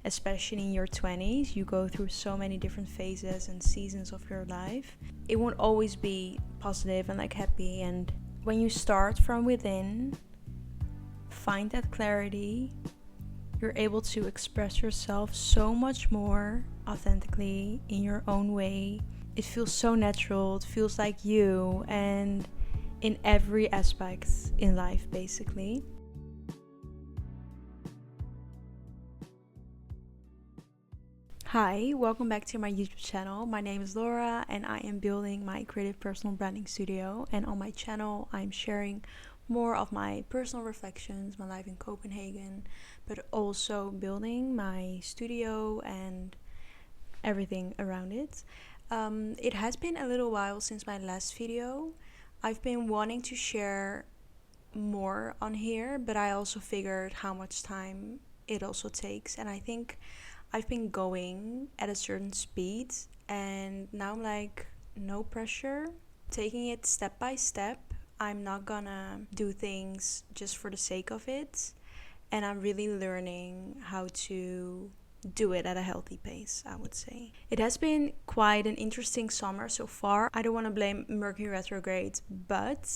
especially in your 20s. You go through so many different phases and seasons of your life. It won't always be positive and like happy, and when you start from within, find that clarity, you're able to express yourself so much more authentically in your own way. It feels so natural, it feels like you, and in every aspect in life, basically. Hi, welcome back to my YouTube channel. My name is Laura and I am building my creative personal branding studio, and on my channel I'm sharing more of my personal reflections, my life in Copenhagen, but also building my studio and everything around it. It has been a little while since my last video. I've been wanting to share more on here, but I also figured how much time it also takes, and I think I've been going at a certain speed, and now I'm like, no pressure, taking it step by step. I'm not gonna do things just for the sake of it, and I'm really learning how to do it at a healthy pace, I would say. It has been quite an interesting summer so far. I don't want to blame Mercury retrograde, but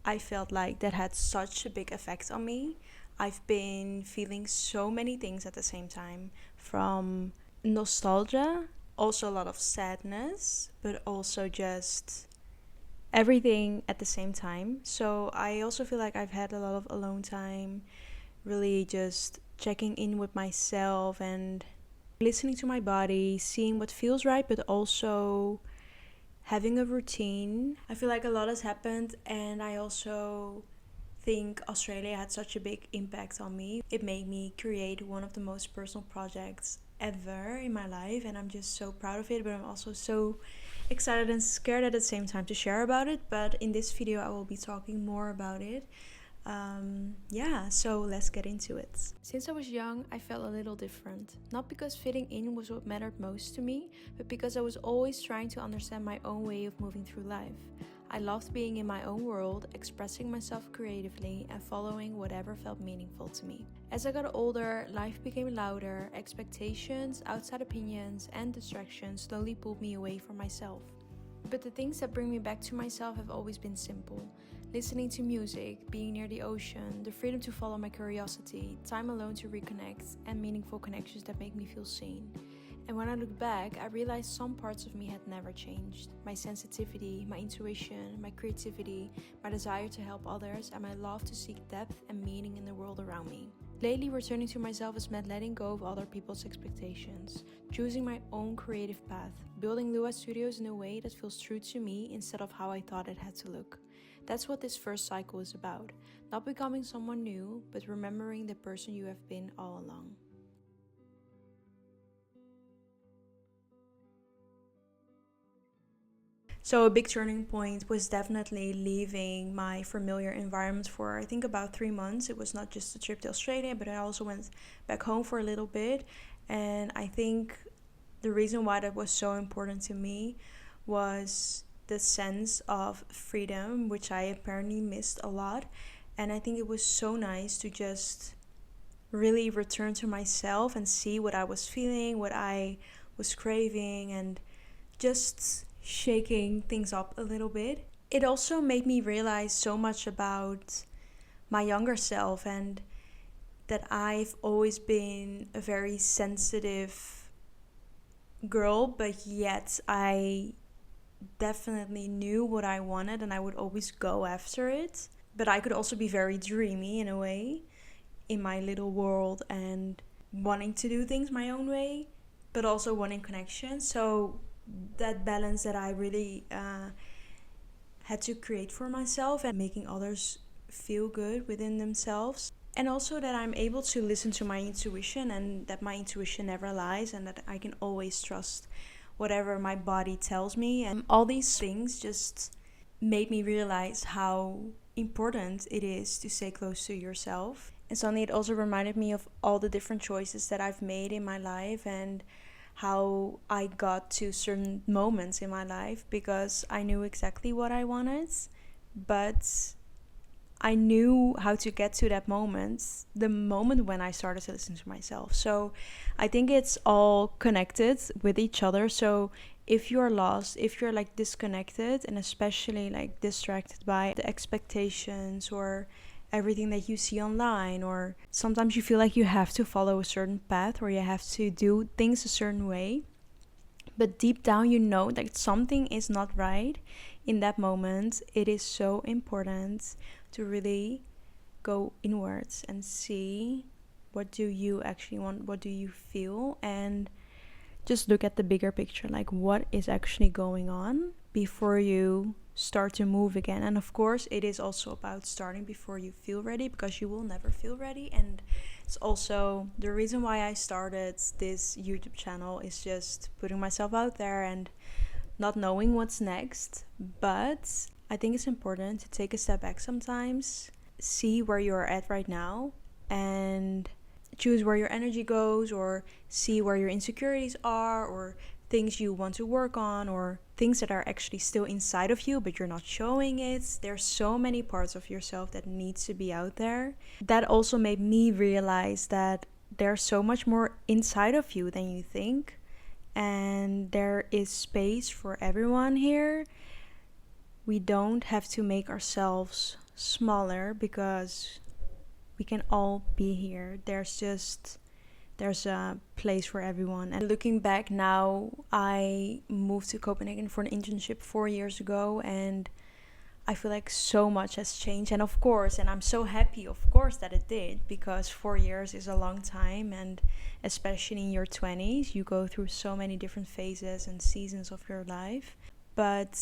I felt like that had such a big effect on me. I've been feeling so many things at the same time, from nostalgia, also a lot of sadness, but also just everything at the same time. So I also feel like I've had a lot of alone time, really just checking in with myself and listening to my body, seeing what feels right, but also having a routine. I feel like a lot has happened, and I also think Australia had such a big impact on me. It made me create one of the most personal projects ever in my life, and I'm just so proud of it, but I'm also so excited and scared at the same time to share about it. But in this video I will be talking more about it. So let's get into it. Since I was young, I felt a little different. Not because fitting in was what mattered most to me, but because I was always trying to understand my own way of moving through life. I loved being in my own world, expressing myself creatively, and following whatever felt meaningful to me. As I got older, life became louder, expectations, outside opinions, and distractions slowly pulled me away from myself. But the things that bring me back to myself have always been simple. Listening to music, being near the ocean, the freedom to follow my curiosity, time alone to reconnect, and meaningful connections that make me feel seen. And when I look back, I realized some parts of me had never changed. My sensitivity, my intuition, my creativity, my desire to help others, and my love to seek depth and meaning in the world around me. Lately, returning to myself has meant letting go of other people's expectations, choosing my own creative path, building luáh studios in a way that feels true to me instead of how I thought it had to look. That's what this first cycle is about. Not becoming someone new, but remembering the person you have been all along. So a big turning point was definitely leaving my familiar environment for, I think, about 3 months. It was not just a trip to Australia, but I also went back home for a little bit. And I think the reason why that was so important to me was the sense of freedom, which I apparently missed a lot. And I think it was so nice to just really return to myself and see what I was feeling, what I was craving, and just shaking things up a little bit. It also made me realize so much about my younger self, and that I've always been a very sensitive girl, but yet I definitely knew what I wanted and I would always go after it. But I could also be very dreamy in a way in my little world and wanting to do things my own way, but also wanting connection. So that balance that I really had to create for myself, and making others feel good within themselves. And also that I'm able to listen to my intuition, and that my intuition never lies, and that I can always trust whatever my body tells me. And all these things just made me realize how important it is to stay close to yourself. And suddenly it also reminded me of all the different choices that I've made in my life, and how I got to certain moments in my life because I knew exactly what I wanted, but I knew how to get to that moment, the moment when I started to listen to myself. So I think it's all connected with each other. So if you're lost, if you're like disconnected and especially like distracted by the expectations or everything that you see online, or sometimes you feel like you have to follow a certain path or you have to do things a certain way, but deep down you know that something is not right in that moment, it is so important to really go inwards and see what do you actually want, what do you feel, and just look at the bigger picture, like what is actually going on before you start to move again. And of course it is also about starting before you feel ready, because you will never feel ready. And it's also the reason why I started this YouTube channel, is just putting myself out there and not knowing what's next. But I think it's important to take a step back sometimes, see where you're at right now, and choose where your energy goes, or see where your insecurities are, or things you want to work on, or things that are actually still inside of you but you're not showing it. There's so many parts of yourself that needs to be out there. That also made me realize that there's so much more inside of you than you think, and there is space for everyone here. We don't have to make ourselves smaller, because we can all be here. There's a place for everyone. And looking back now, I moved to Copenhagen for an internship 4 years ago, and I feel like so much has changed. And of course, and I'm so happy, of course, that it did, because 4 years is a long time, and especially in your 20s, you go through so many different phases and seasons of your life. But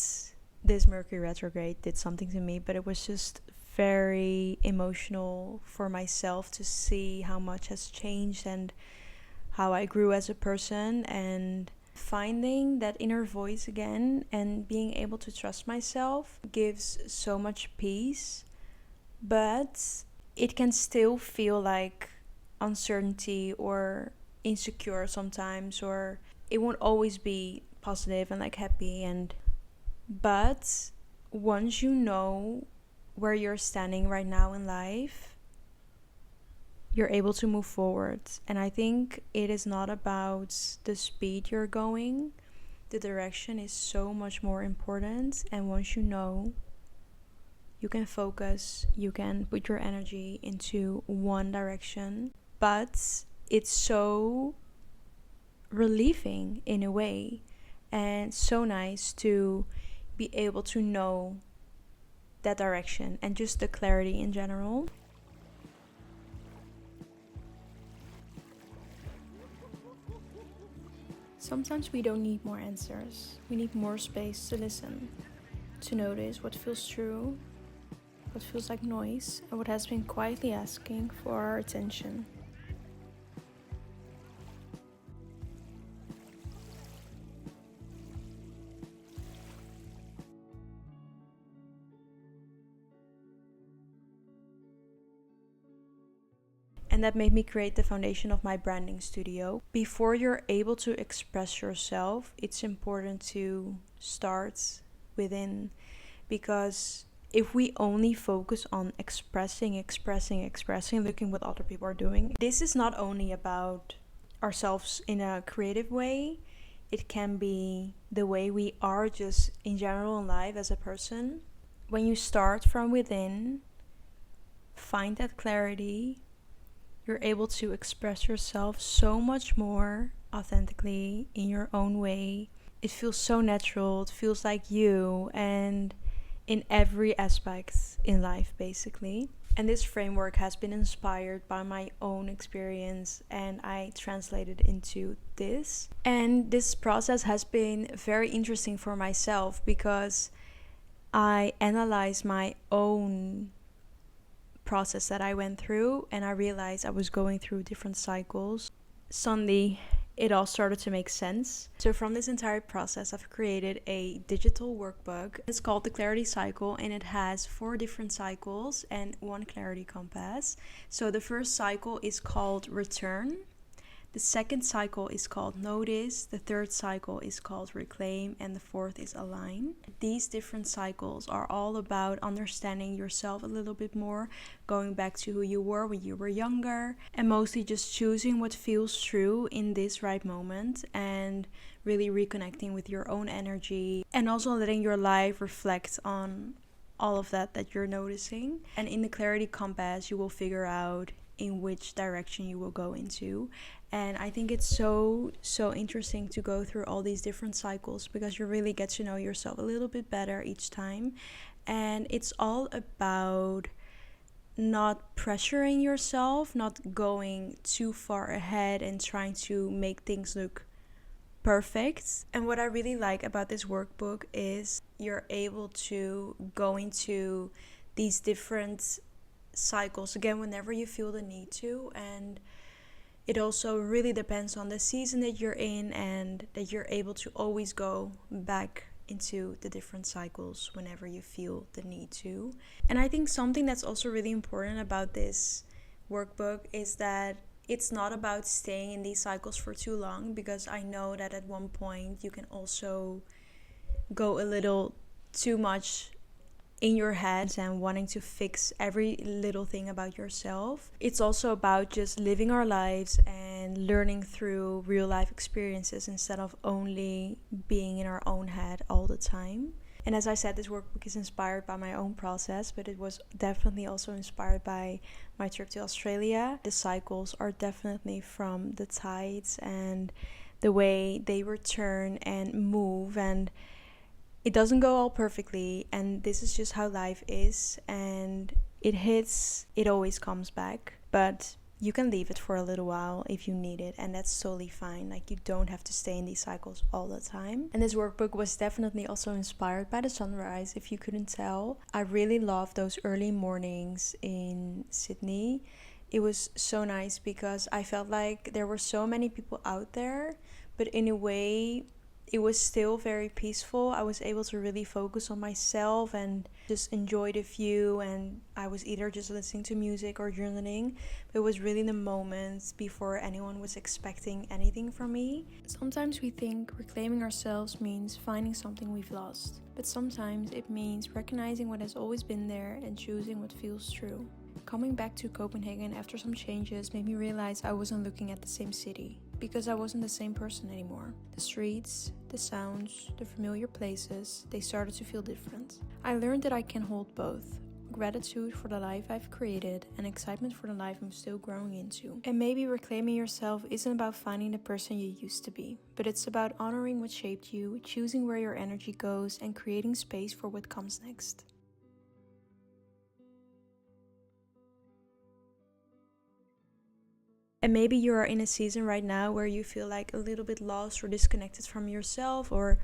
this Mercury retrograde did something to me, but it was just very emotional for myself to see how much has changed and how I grew as a person, and finding that inner voice again and being able to trust myself gives so much peace. But it can still feel like uncertainty or insecure sometimes, or it won't always be positive and like happy. And but once you know where you're standing right now in life, you're able to move forward. And I think it is not about the speed you're going. The direction is so much more important. And once you know, you can focus, you can put your energy into one direction. But it's so relieving in a way, and so nice to be able to know that direction and just the clarity in general. Sometimes we don't need more answers. We need more space to listen, to notice what feels true, what feels like noise, and what has been quietly asking for our attention. And that made me create the foundation of my branding studio. Before you're able to express yourself, it's important to start within, because if we only focus on expressing, looking what other people are doing, this is not only about ourselves in a creative way, it can be the way we are just in general in life as a person. When you start from within, find that clarity, you're able to express yourself so much more authentically in your own way. It feels so natural, it feels like you, and in every aspect in life basically. And this framework has been inspired by my own experience, and I translated into this. And this process has been very interesting for myself, because I analyzed my own process that I went through, and I realized I was going through different cycles. Suddenly it all started to make sense. So from this entire process, I've created a digital workbook. It's called the Clarity Cycle, and it has 4 different cycles and 1 clarity compass. So the first cycle is called Return. The second cycle is called notice, the third cycle is called reclaim, and the fourth is align. These different cycles are all about understanding yourself a little bit more, going back to who you were when you were younger, and mostly just choosing what feels true in this right moment and really reconnecting with your own energy, and also letting your life reflect on all of that you're noticing. And in the clarity compass, you will figure out in which direction you will go into. And I think it's so interesting to go through all these different cycles, because you really get to know yourself a little bit better each time. And it's all about not pressuring yourself, not going too far ahead and trying to make things look perfect. And what I really like about this workbook is you're able to go into these different cycles again whenever you feel the need to. And it also really depends on the season that you're in, and that you're able to always go back into the different cycles whenever you feel the need to. And I think something that's also really important about this workbook is that it's not about staying in these cycles for too long, because I know that at one point you can also go a little too much in your head and wanting to fix every little thing about yourself. It's also about just living our lives and learning through real life experiences instead of only being in our own head all the time. And as I said, this workbook is inspired by my own process, but it was definitely also inspired by my trip to Australia. The cycles are definitely from the tides and the way they return and move, and it doesn't go all perfectly, and this is just how life is, and it hits, it always comes back, but you can leave it for a little while if you need it, and that's totally fine. Like, you don't have to stay in these cycles all the time. And this workbook was definitely also inspired by the sunrise, if you couldn't tell. I really love those early mornings in Sydney. It was so nice because I felt like there were so many people out there, but in a way it was still very peaceful. I was able to really focus on myself and just enjoy the view, and I was either just listening to music or journaling. But it was really the moments before anyone was expecting anything from me. Sometimes we think reclaiming ourselves means finding something we've lost, but sometimes it means recognizing what has always been there and choosing what feels true. Coming back to Copenhagen after some changes made me realize I wasn't looking at the same city, because I wasn't the same person anymore. The streets, the sounds, the familiar places, they started to feel different. I learned that I can hold both: gratitude for the life I've created and excitement for the life I'm still growing into. And maybe reclaiming yourself isn't about finding the person you used to be, but it's about honoring what shaped you, choosing where your energy goes, and creating space for what comes next. And maybe you are in a season right now where you feel like a little bit lost or disconnected from yourself, or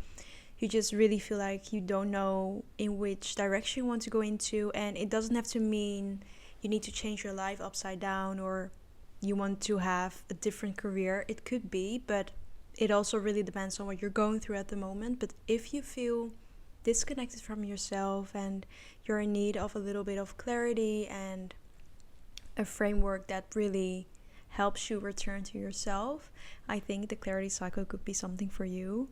you just really feel like you don't know in which direction you want to go into. And it doesn't have to mean you need to change your life upside down or you want to have a different career. It could be, but it also really depends on what you're going through at the moment. But if you feel disconnected from yourself and you're in need of a little bit of clarity and a framework that really helps you return to yourself, I think the clarity cycle could be something for you.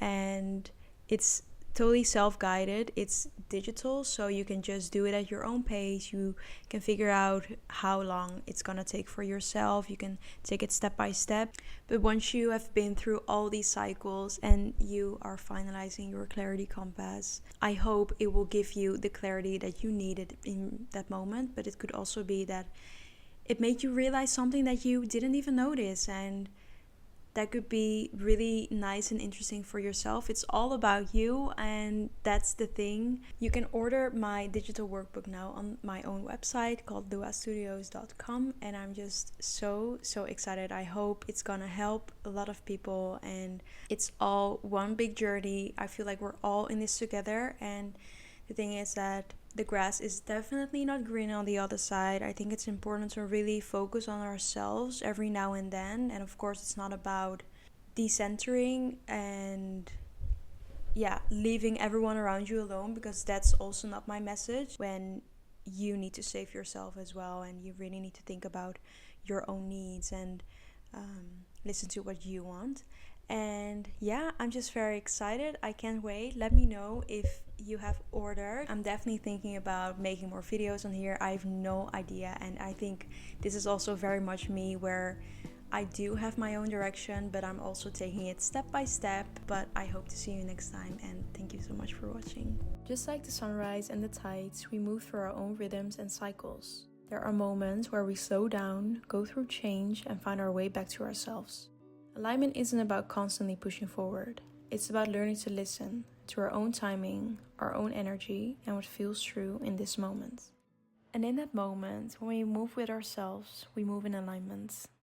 And it's totally self-guided, it's digital, so you can just do it at your own pace. You can figure out how long it's gonna take for yourself. You can take it step by step. But once you have been through all these cycles and you are finalizing your clarity compass, I hope it will give you the clarity that you needed in that moment. But it could also be that it made you realize something that you didn't even notice, and that could be really nice and interesting for yourself. It's all about you, and that's the thing. You can order my digital workbook now on my own website called luáhstudios.com, and I'm just so excited. I hope it's gonna help a lot of people, and it's all one big journey. I feel like we're all in this together, and the thing is that the grass is definitely not green on the other side. I think it's important to really focus on ourselves every now and then. And of course, it's not about decentering and leaving everyone around you alone, because that's also not my message. When you need to save yourself as well, and you really need to think about your own needs and listen to what you want. And yeah, I'm just very excited. I can't wait. Let me know if you have ordered. I'm definitely thinking about making more videos on here. I have no idea, and I think this is also very much me, where I do have my own direction, but I'm also taking it step by step. But I hope to see you next time, and thank you so much for watching. Just like the sunrise and the tides, we move through our own rhythms and cycles. There are moments where we slow down, go through change, and find our way back to ourselves. Alignment isn't about constantly pushing forward. It's about learning to listen to our own timing, our own energy, and what feels true in this moment. And in that moment, when we move with ourselves, we move in alignment.